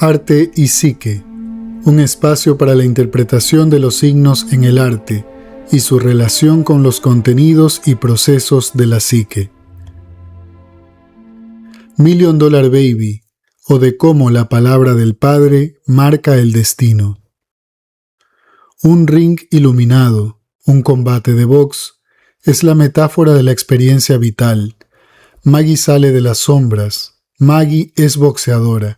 Arte y psique, un espacio para la interpretación de los signos en el arte y su relación con los contenidos y procesos de la psique. Million Dollar Baby, o de cómo la palabra del Padre marca el destino. Un ring iluminado, un combate de box, es la metáfora de la experiencia vital. Maggie sale de las sombras. Maggie es boxeadora,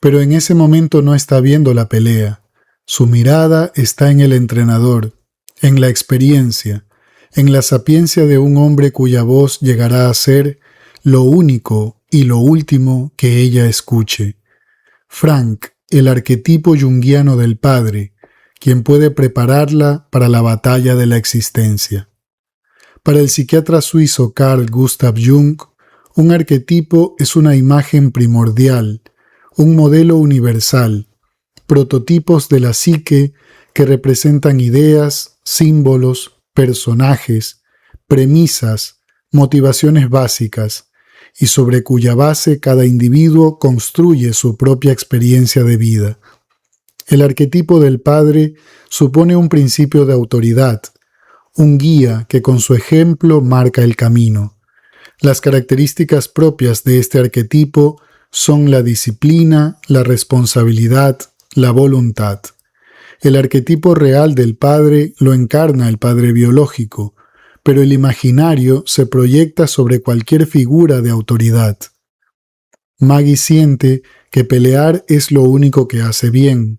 pero en ese momento no está viendo la pelea. Su mirada está en el entrenador, en la experiencia, en la sapiencia de un hombre cuya voz llegará a ser lo único y lo último que ella escuche. Frank, el arquetipo junguiano del padre, quien puede prepararla para la batalla de la existencia. Para el psiquiatra suizo Carl Gustav Jung, un arquetipo es una imagen primordial, un modelo universal, prototipos de la psique que representan ideas, símbolos, personajes, premisas, motivaciones básicas, y sobre cuya base cada individuo construye su propia experiencia de vida. El arquetipo del padre supone un principio de autoridad, un guía que con su ejemplo marca el camino. Las características propias de este arquetipo son la disciplina, la responsabilidad, la voluntad. El arquetipo real del padre lo encarna el padre biológico, pero el imaginario se proyecta sobre cualquier figura de autoridad. Maggie siente que pelear es lo único que hace bien.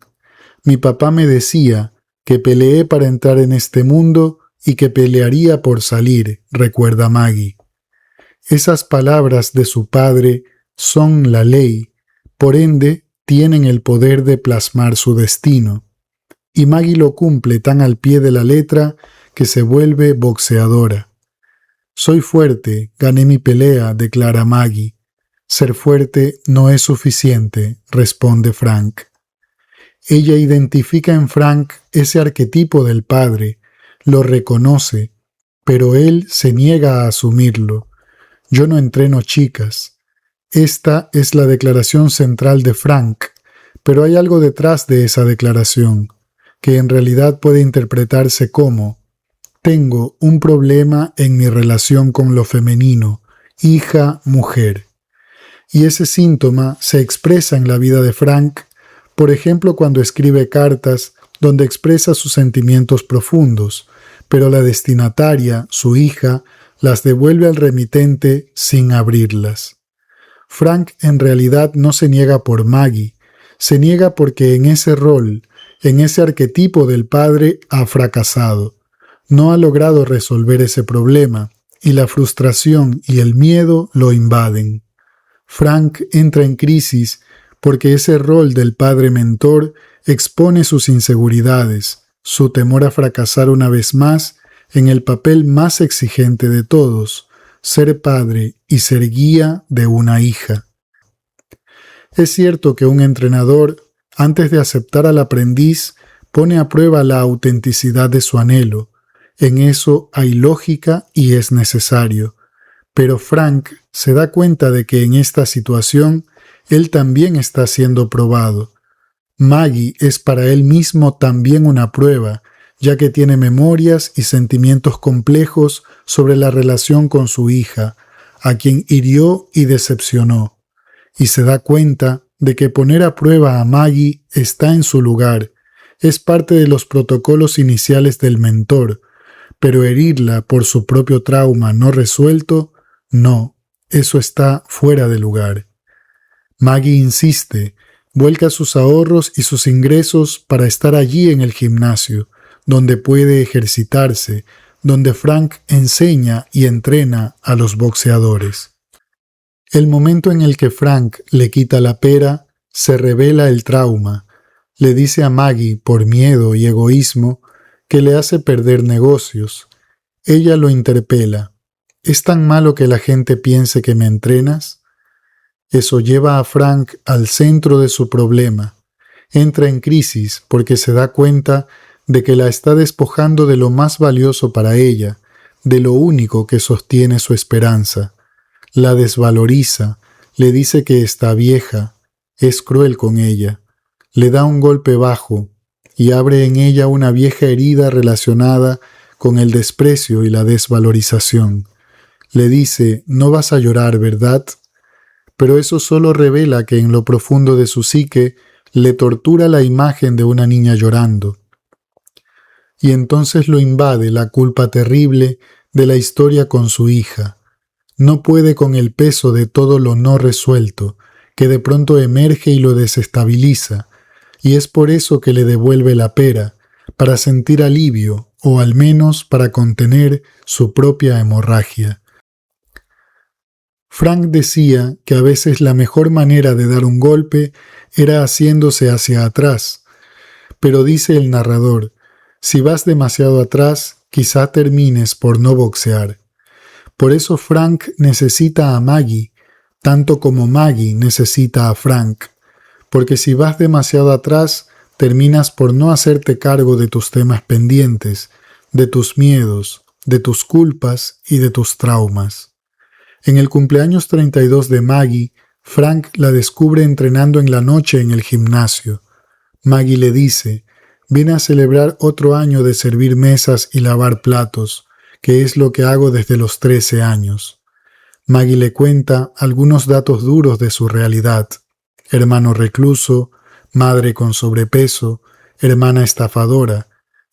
Mi papá me decía que peleé para entrar en este mundo y que pelearía por salir, recuerda Maggie. Esas palabras de su padre son la ley, por ende tienen el poder de plasmar su destino. Y Maggie lo cumple tan al pie de la letra que se vuelve boxeadora. Soy fuerte, gané mi pelea, declara Maggie. Ser fuerte no es suficiente, responde Frank. Ella identifica en Frank ese arquetipo del padre, lo reconoce, pero él se niega a asumirlo. Yo no entreno chicas. Esta es la declaración central de Frank, pero hay algo detrás de esa declaración, que en realidad puede interpretarse como: tengo un problema en mi relación con lo femenino, hija, mujer. Y ese síntoma se expresa en la vida de Frank, por ejemplo cuando escribe cartas donde expresa sus sentimientos profundos, pero la destinataria, su hija, las devuelve al remitente sin abrirlas. Frank en realidad no se niega por Maggie, se niega porque en ese rol, en ese arquetipo del padre ha fracasado. No ha logrado resolver ese problema y la frustración y el miedo lo invaden. Frank entra en crisis porque ese rol del padre mentor expone sus inseguridades, su temor a fracasar una vez más en el papel más exigente de todos, ser padre y ser guía de una hija. Es cierto que un entrenador, antes de aceptar al aprendiz, pone a prueba la autenticidad de su anhelo. En eso hay lógica y es necesario. Pero Frank se da cuenta de que en esta situación él también está siendo probado. Maggie es para él mismo también una prueba, ya que tiene memorias y sentimientos complejos sobre la relación con su hija, a quien hirió y decepcionó, y se da cuenta de que poner a prueba a Maggie está en su lugar, es parte de los protocolos iniciales del mentor, pero herirla por su propio trauma no resuelto, no, eso está fuera de lugar. Maggie insiste, vuelca sus ahorros y sus ingresos para estar allí en el gimnasio, donde puede ejercitarse, donde Frank enseña y entrena a los boxeadores. El momento en el que Frank le quita la pera, se revela el trauma. Le dice a Maggie, por miedo y egoísmo, que le hace perder negocios. Ella lo interpela. ¿Es tan malo que la gente piense que me entrenas? Eso lleva a Frank al centro de su problema. Entra en crisis porque se da cuenta de que la está despojando de lo más valioso para ella, de lo único que sostiene su esperanza. La desvaloriza, le dice que está vieja, Es cruel con ella. Le da un golpe bajo y abre en ella una vieja herida relacionada con el desprecio y la desvalorización. Le dice, no vas a llorar, ¿verdad? Pero eso solo revela que en lo profundo de su psique le tortura la imagen de una niña llorando. Y entonces lo invade la culpa terrible de la historia con su hija. No puede con el peso de todo lo no resuelto, que de pronto emerge y lo desestabiliza, y es por eso que le devuelve la pera, para sentir alivio, o al menos para contener su propia hemorragia. Frank decía que a veces la mejor manera de dar un golpe era haciéndose hacia atrás, pero dice el narrador, si vas demasiado atrás, quizá termines por no boxear. Por eso Frank necesita a Maggie, tanto como Maggie necesita a Frank, porque si vas demasiado atrás, terminas por no hacerte cargo de tus temas pendientes, de tus miedos, de tus culpas y de tus traumas. En el cumpleaños 32 de Maggie, Frank la descubre entrenando en la noche en el gimnasio. Maggie le dice, vine a celebrar otro año de servir mesas y lavar platos, que es lo que hago desde los 13 años. Maggie le cuenta algunos datos duros de su realidad. Hermano recluso, madre con sobrepeso, hermana estafadora,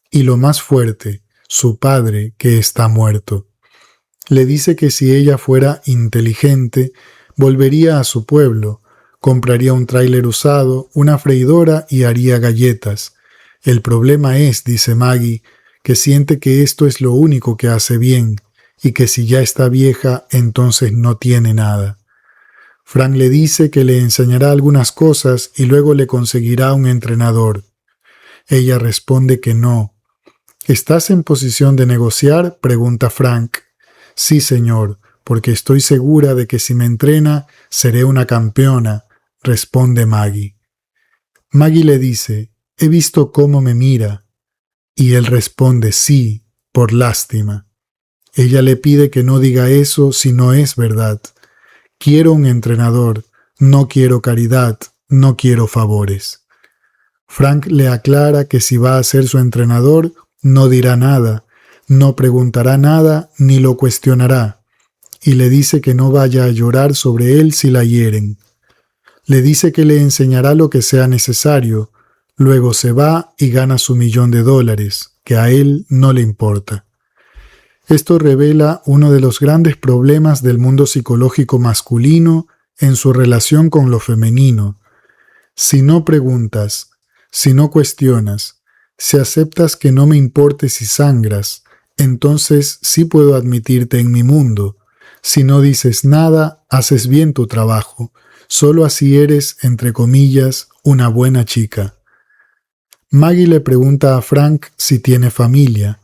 y lo más fuerte, su padre que está muerto. Le dice que si ella fuera inteligente, volvería a su pueblo, compraría un tráiler usado, una freidora y haría galletas. El problema es, dice Maggie, que siente que esto es lo único que hace bien y que si ya está vieja, entonces no tiene nada. Frank le dice que le enseñará algunas cosas y luego le conseguirá un entrenador. Ella responde que no. ¿Estás en posición de negociar?, pregunta Frank. Sí, señor, porque estoy segura de que si me entrena, seré una campeona, responde Maggie. Maggie le dice, he visto cómo me mira. Y él responde sí, por lástima. Ella le pide que no diga eso si no es verdad. Quiero un entrenador, no quiero caridad, no quiero favores. Frank le aclara que si va a ser su entrenador, no dirá nada, no preguntará nada ni lo cuestionará, y le dice que no vaya a llorar sobre él si la hieren. Le dice que le enseñará lo que sea necesario, luego se va y gana su $1.000.000, que a él no le importa. Esto revela uno de los grandes problemas del mundo psicológico masculino en su relación con lo femenino. Si no preguntas, si no cuestionas, si aceptas que no me importe si sangras, entonces sí puedo admitirte en mi mundo. Si no dices nada, haces bien tu trabajo. Solo así eres, entre comillas, una buena chica. Maggie le pregunta a Frank si tiene familia.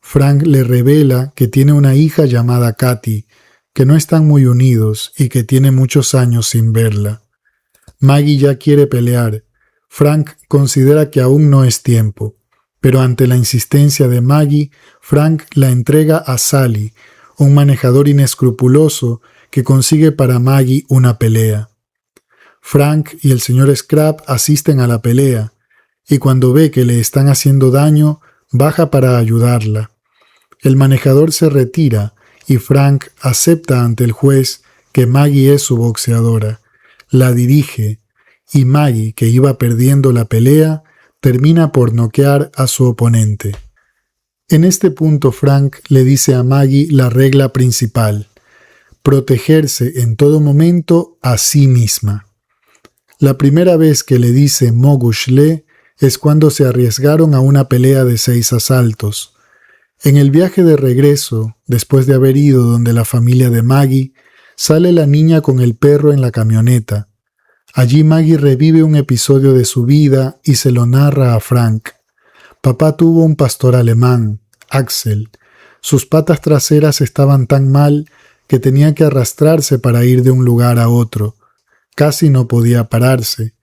Frank le revela que tiene una hija llamada Katy, que no están muy unidos y que tiene muchos años sin verla. Maggie ya quiere pelear. Frank considera que aún no es tiempo, pero ante la insistencia de Maggie, Frank la entrega a Sally, un manejador inescrupuloso que consigue para Maggie una pelea. Frank y el señor Scrap asisten a la pelea, y cuando ve que le están haciendo daño, baja para ayudarla. El manejador se retira y Frank acepta ante el juez que Maggie es su boxeadora. La dirige y Maggie, que iba perdiendo la pelea, termina por noquear a su oponente. En este punto Frank le dice a Maggie la regla principal: protegerse en todo momento a sí misma. La primera vez que le dice Mogushle es cuando se arriesgaron a una pelea de 6 asaltos. En el viaje de regreso, después de haber ido donde la familia de Maggie, sale la niña con el perro en la camioneta. Allí Maggie revive un episodio de su vida y se lo narra a Frank. Papá tuvo un pastor alemán, Axel. Sus patas traseras estaban tan mal que tenía que arrastrarse para ir de un lugar a otro. Casi no podía pararse,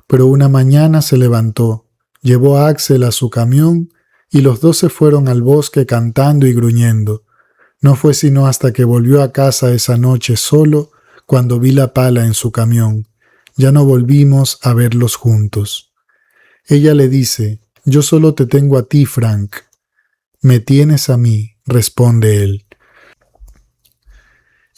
pero una mañana se levantó, llevó a Axel a su camión y los dos se fueron al bosque cantando y gruñendo. No fue sino hasta que volvió a casa esa noche solo cuando vi la pala en su camión. ya no volvimos a verlos juntos. Ella le dice: «Yo solo te tengo a ti, Frank». «Me tienes a mí», responde él.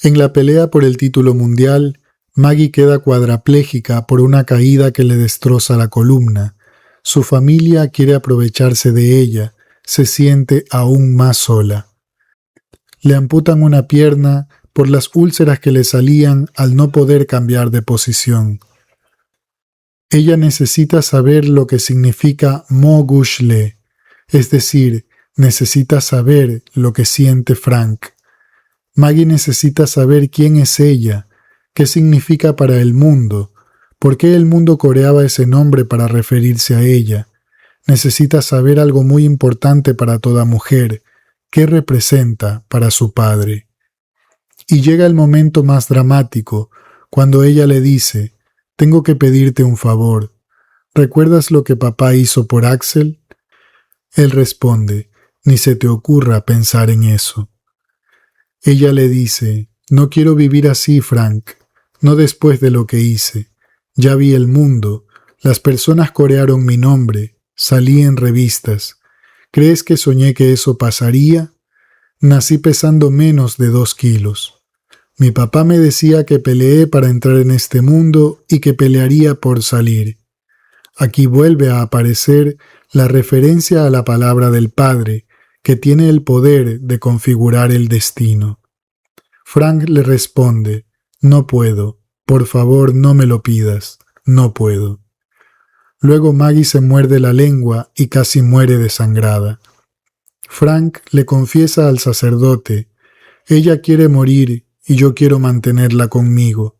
En la pelea por el título mundial, Maggie queda cuadraplégica por una caída que le destroza la columna. Su familia quiere aprovecharse de ella, se siente aún más sola. Le amputan una pierna por las úlceras que le salían al no poder cambiar de posición. Ella necesita saber lo que significa Mo Gush Le, es decir, necesita saber lo que siente Frank. Maggie necesita saber quién es ella, qué significa para el mundo, por qué el mundo coreaba ese nombre para referirse a ella. Necesita saber algo muy importante para toda mujer, qué representa para su padre. Y llega el momento más dramático, cuando ella le dice: «Tengo que pedirte un favor. ¿Recuerdas lo que papá hizo por Axel?» Él responde: «Ni se te ocurra pensar en eso». Ella le dice: «No quiero vivir así, Frank, no después de lo que hice. Ya vi el mundo, las personas corearon mi nombre, salí en revistas. ¿Crees que soñé que eso pasaría? Nací pesando menos de 2 kilos. Mi papá me decía que peleé para entrar en este mundo y que pelearía por salir». Aquí vuelve a aparecer la referencia a la palabra del Padre, que tiene el poder de configurar el destino. Frank le responde: «No puedo, por favor no me lo pidas, no puedo». Luego Maggie se muerde la lengua y casi muere desangrada. Frank le confiesa al sacerdote: «Ella quiere morir y yo quiero mantenerla conmigo».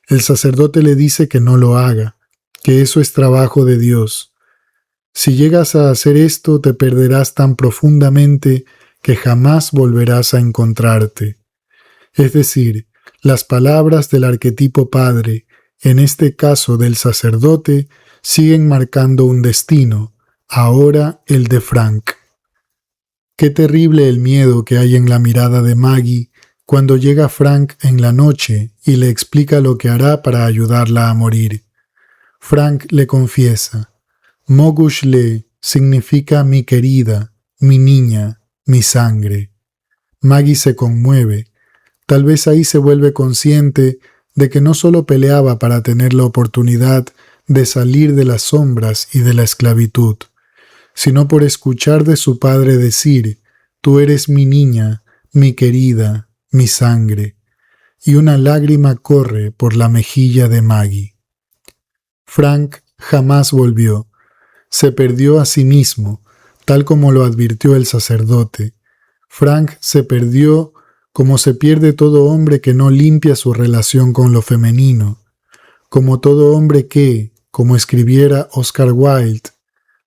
El sacerdote le dice que no lo haga, que eso es trabajo de Dios. «Si llegas a hacer esto, te perderás tan profundamente que jamás volverás a encontrarte». Es decir, las palabras del arquetipo padre, en este caso del sacerdote, siguen marcando un destino, ahora el de Frank. Qué terrible el miedo que hay en la mirada de Maggie cuando llega Frank en la noche y le explica lo que hará para ayudarla a morir. Frank le confiesa: «Mo Gush Le significa mi querida, mi niña, mi sangre». Maggie se conmueve. Tal vez ahí se vuelve consciente de que no solo peleaba para tener la oportunidad de salir de las sombras y de la esclavitud, sino por escuchar de su padre decir: «Tú eres mi niña, mi querida, mi sangre», y una lágrima corre por la mejilla de Maggie. Frank jamás volvió. Se perdió a sí mismo, tal como lo advirtió el sacerdote. Frank se perdió como se pierde todo hombre que no limpia su relación con lo femenino, como todo hombre que, como escribiera Oscar Wilde,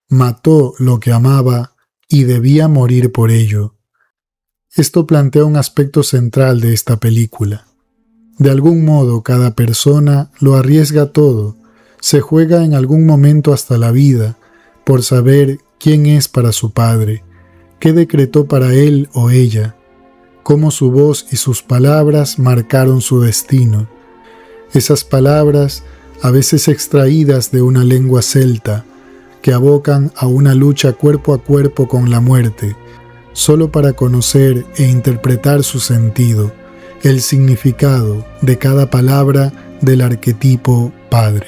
mató lo que amaba y debía morir por ello. Esto plantea un aspecto central de esta película. De algún modo, cada persona lo arriesga todo, se juega en algún momento hasta la vida por saber quién es para su padre, qué decretó para él o ella, cómo su voz y sus palabras marcaron su destino. Esas palabras, a veces extraídas de una lengua celta, que abocan a una lucha cuerpo a cuerpo con la muerte, solo para conocer e interpretar su sentido, el significado de cada palabra del arquetipo padre.